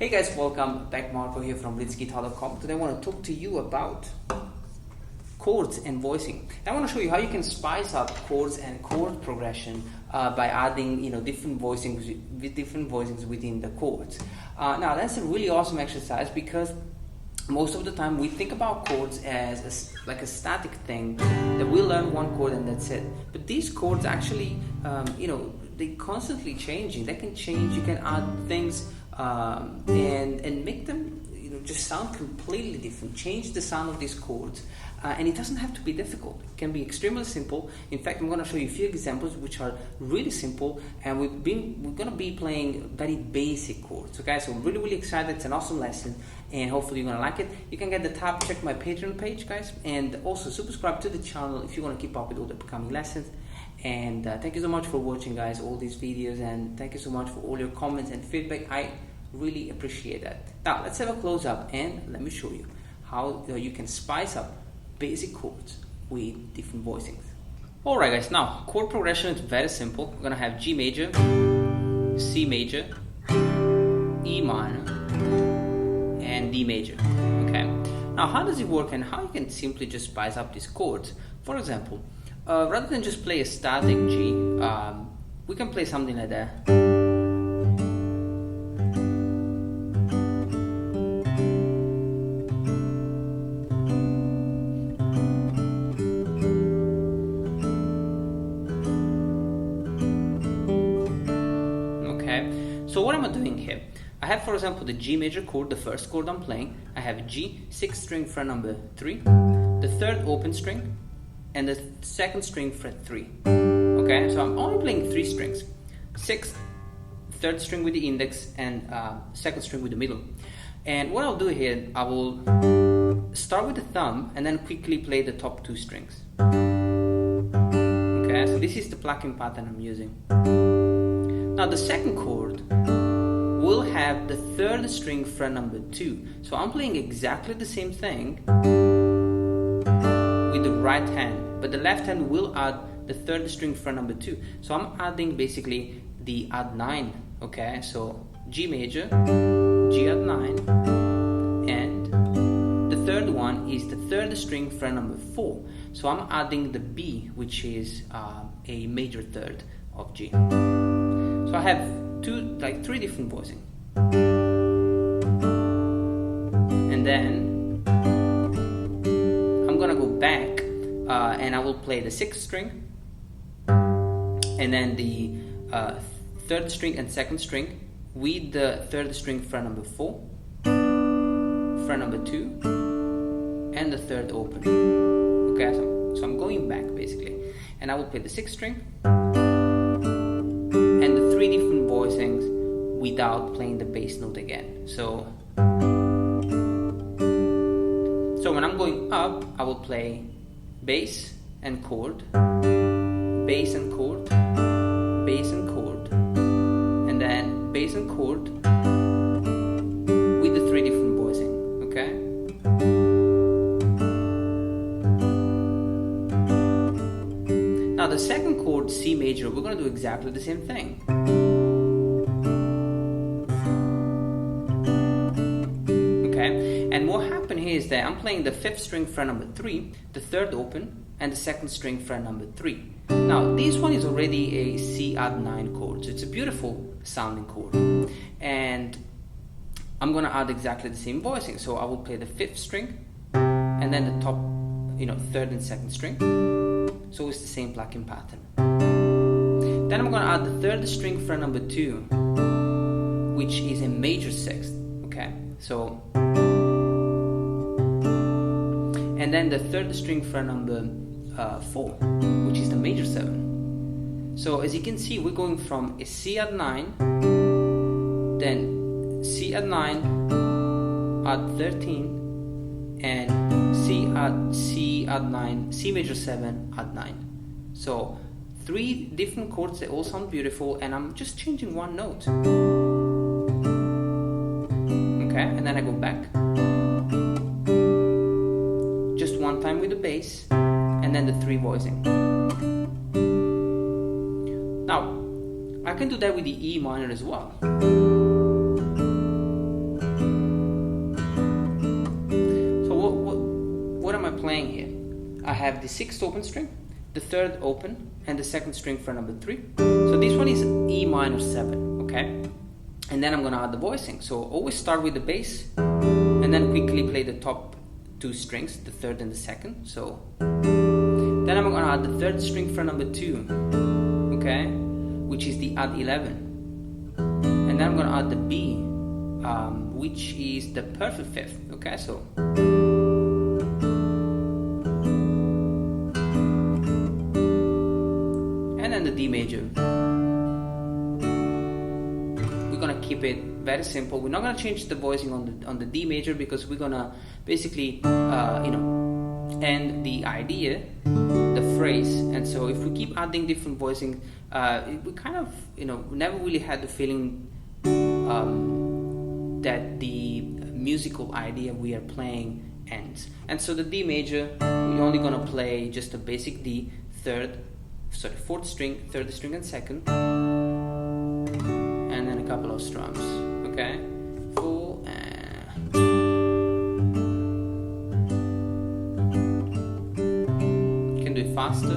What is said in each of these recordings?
Hey guys, welcome back. Marco here from blitzguitar.com. Today I want to talk to you about chords and voicing. I want to show you how you can spice up chords and chord progression by adding different voicings within the chords. Now that's a really awesome exercise because most of the time we think about chords as like a static thing that we learn one chord and that's it. But these chords actually, they constantly changing. They can change. You can add things and make them just sound completely different. Change the sound of these chords, and it doesn't have to be difficult. It can be extremely simple. In fact, I'm going to show you a few examples which are really simple, and we're going to be playing very basic chords. Okay, so I'm really excited. It's an awesome lesson, and hopefully you're going to like it. You can get the tab, check my Patreon page, guys, and also subscribe to the channel if you want to keep up with all the upcoming lessons. And thank you so much for watching, guys, all these videos, and thank you so much for all your comments and feedback. I really appreciate that. Now let's have a close up and let me show you how you can spice up basic chords with different voicings. Alright guys, now chord progression is very simple. We're gonna have G major, C major, E minor, and D major. Okay, now how does it work and how you can simply just spice up these chords? For example, rather than just play a static G, we can play something like that. So what am I doing here? I have, for example, the G major chord, the first chord I'm playing. I have G, 6th string fret number 3, the 3rd open string, and the 2nd string fret 3. Okay, so I'm only playing 3 strings. 6th, 3rd string with the index, and 2nd string with the middle. And what I'll do here, I will start with the thumb and then quickly play the top 2 strings. Okay, so this is the plucking pattern I'm using. Now the second chord will have the 3rd string fret number 2. So I'm playing exactly the same thing with the right hand, but the left hand will add the 3rd string fret number 2. So I'm adding basically the add 9. Okay, so G major, G add 9, and the third one is the 3rd string fret number 4. So I'm adding the B, which is a major third of G. So I have 3 different voicing, and then I'm gonna go back and I will play the 6th string, and then the 3rd string and 2nd string with the 3rd string fret number 4, fret number 2, and the 3rd open. Okay, so I'm going back basically, and I will play the 6th string and the 3 different voicings without playing the bass note again. So when I'm going up, I will play bass and chord, bass and chord, bass and chord, and then bass and chord with the 3 different voicing. Okay. Now the second chord, C major, we're going to do exactly the same thing. Okay, and what happened here is that I'm playing the 5th string fret number 3, the 3rd open, and the 2nd string fret number 3. Now this one is already a C add 9 chord, so it's a beautiful sounding chord. And I'm going to add exactly the same voicing, so I will play the 5th string, and then the top, 3rd and 2nd string. So it's the same plucking pattern. Then I'm going to add the 3rd string fret number 2, which is a major 6th. Okay, so and then the 3rd string fret number 4, which is the major 7. So as you can see, we're going from a C add 9, then C add 9, add 13, and C add 9, C major 7, add 9. So 3 different chords, they all sound beautiful, and I'm just changing one note. Okay, and then I go back. Just one time with the bass, and then the 3 voicing. Now, I can do that with the E minor as well. playing here, I have the 6th open string, the 3rd open, and the 2nd string fret number 3. So this one is E minor 7, okay? And then I'm gonna add the voicing. So always start with the bass, and then quickly play the top 2 strings, the 3rd and the 2nd. So then I'm gonna add the 3rd string fret number 2, okay? Which is the add 11. And then I'm gonna add the B, which is the perfect 5th, okay? So and then the D major. We're gonna keep it very simple. We're not gonna change the voicing on the D major, because we're gonna basically end the idea, the phrase. And so if we keep adding different voicing, we kind of never really had the feeling that the musical idea we are playing ends. And so the D major, we're only gonna play just a basic D, 4th string, 3rd string and 2nd, and then a couple of strums, okay? Full and you can do it faster.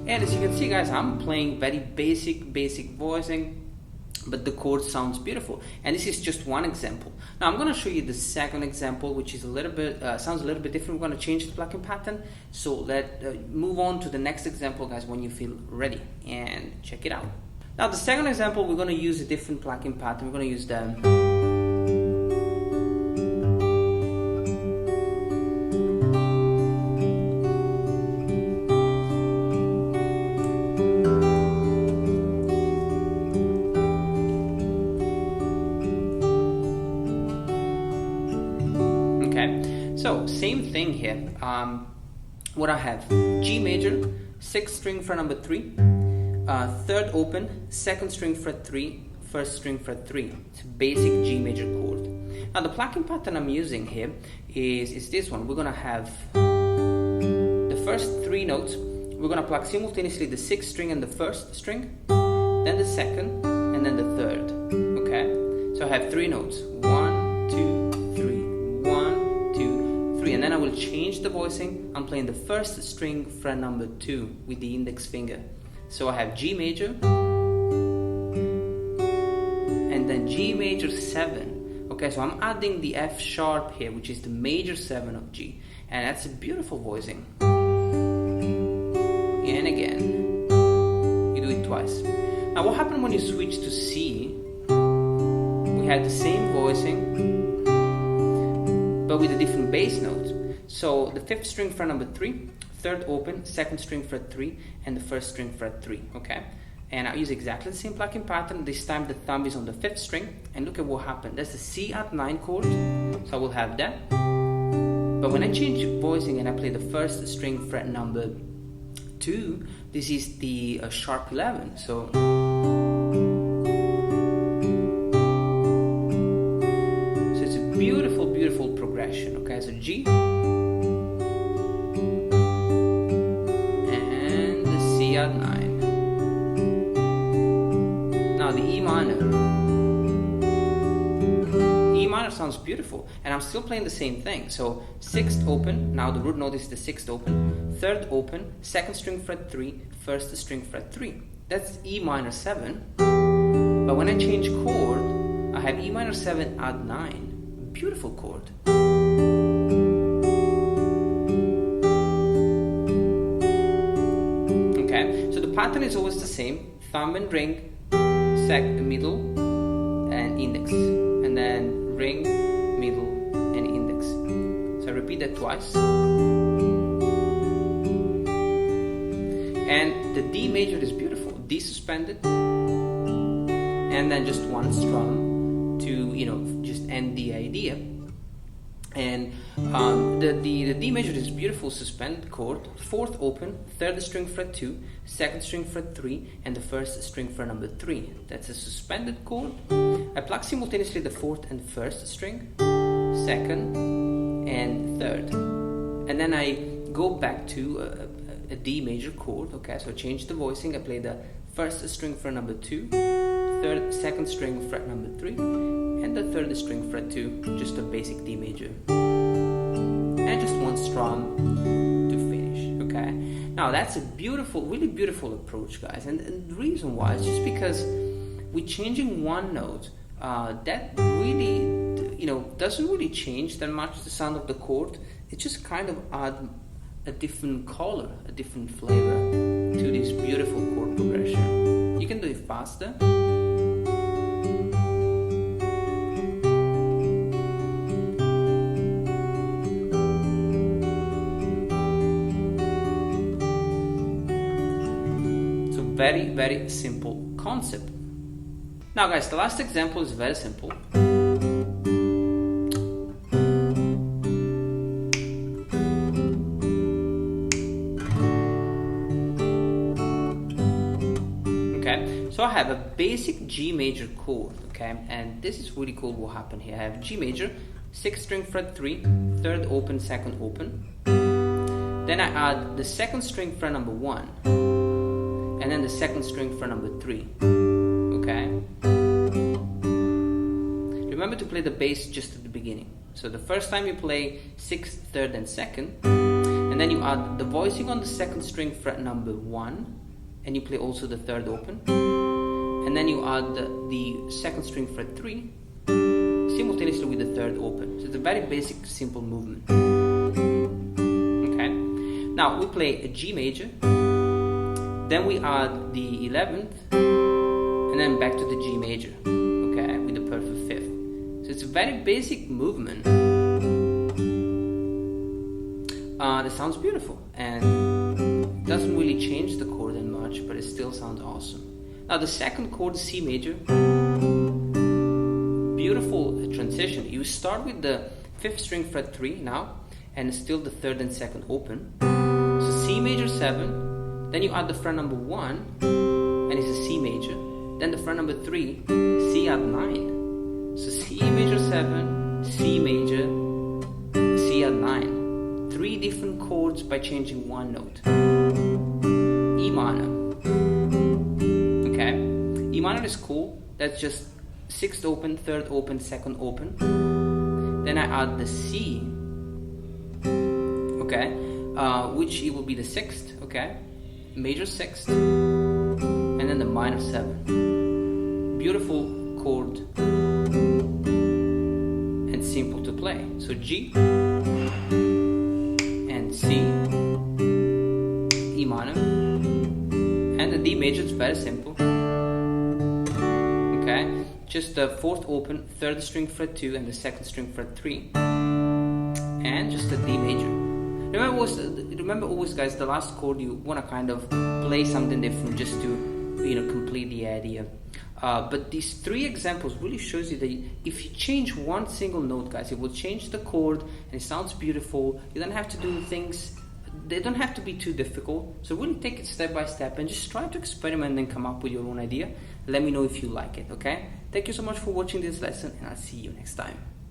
And as you can see, guys, I'm playing very basic voicing, but the chord sounds beautiful. And this is just one example. Now I'm going to show you the second example, which is a little bit sounds a little bit different. We're going to change the plucking pattern. So let's move on to the next example, guys, when you feel ready, and check it out. Now the second example, we're going to use a different plucking pattern. We're going to use the So same thing here. What I have: G major, 6th string fret number 3, 3rd open, 2nd string fret 3, 1st string fret 3. It's a basic G major chord. Now the plucking pattern I'm using here is this one. We're gonna have the first 3 notes. We're gonna pluck simultaneously the 6th string and the 1st string, then the 2nd, and then the 3rd. Okay. So I have 3 notes. 1, 2, 3. 1, 2, 3. And then I will change the voicing. I'm playing the 1st string fret number 2 with the index finger. So I have G major, and then G major 7. Okay, so I'm adding the F sharp here, which is the major 7 of G, and that's a beautiful voicing. And again, you do it twice. Now what happened when you switch to C? We had the same voicing, but with a different bass note. So the 5th string fret number 3, 3rd open, 2nd string fret 3, and the 1st string fret 3, okay? And I use exactly the same plucking pattern. This time the thumb is on the 5th string, and look at what happened. That's the C at 9 chord, so I will have that. But when I change voicing and I play the 1st string fret number 2, this is the sharp 11, so it's a beautiful progression, okay? So G, at 9. Now the E minor. E minor sounds beautiful, and I'm still playing the same thing. So 6th open, now the root note is the 6th open, 3rd open, 2nd string fret 3, 1st string fret 3. That's E minor 7. But when I change chord, I have E minor 7 add 9. Beautiful chord. Pattern is always the same: thumb and ring, middle, and index, and then ring, middle, and index. So I repeat that twice. And the D major is beautiful. D suspended, and then just one strum to just end the idea. And the D major is beautiful suspended chord, 4th open, 3rd string fret 2, 2nd string fret 3, and the 1st string fret number 3. That's a suspended chord. I pluck simultaneously the 4th and 1st string, 2nd and 3rd, and then I go back to a D major chord. Okay, so I change the voicing. I play the first string fret number 2, second string fret number 3, and the third string fret 2, just a basic D major, and just one strum to finish. Okay, now that's a beautiful, really beautiful approach, guys, and the reason why is just because we're changing one note. That really, doesn't really change that much the sound of the chord. It just kind of adds a different color, a different flavor to this beautiful chord progression. You can do it faster. So very, very simple concept. Now guys, the last example is very simple. Okay, so I have a basic G major chord, okay, and this is really cool what happened here. I have G major, 6th string fret 3, 3rd open, 2nd open. Then I add the 2nd string fret number 1, and then the 2nd string fret number 3. Okay. Remember to play the bass just at the beginning. So the first time you play 6th, 3rd, and 2nd, and then you add the voicing on the 2nd string fret number 1, and you play also the 3rd open, and then you add the 2nd string fret 3 simultaneously with the 3rd open. So it's a very basic, simple movement. Okay. Now we play a G major, then we add the 11th, and then back to the G major, okay, with the perfect 5th. So it's a very basic movement that sounds beautiful and doesn't really change the chord that much, but it still sounds awesome. Now the second chord, C major, beautiful transition. You start with the 5th string fret 3 now, and still the 3rd and 2nd open. So C major 7, then you add the fret number 1, and it's a C major. Then the fret number 3, C add 9. So C major 7, C major, C add 9. 3 different chords by changing one note. E minor. Okay, E minor is cool. That's just 6th open, 3rd open, 2nd open. Then I add the C. Okay, which it will be the 6th. Okay, major 6th, and then the minor 7. Beautiful chord and simple to play. So G and C, E minor, and the D major is very simple. Okay, just the 4th open, 3rd string fret 2, and the 2nd string fret 3, and just a D major. Remember always, guys, the last chord you want to kind of play something different just to complete the idea. But these 3 examples really shows you that if you change one single note, guys, it will change the chord and it sounds beautiful. You don't have to do things, they don't have to be too difficult. So really take it step by step and just try to experiment and come up with your own idea. Let me know if you like it, okay? Thank you so much for watching this lesson, and I'll see you next time.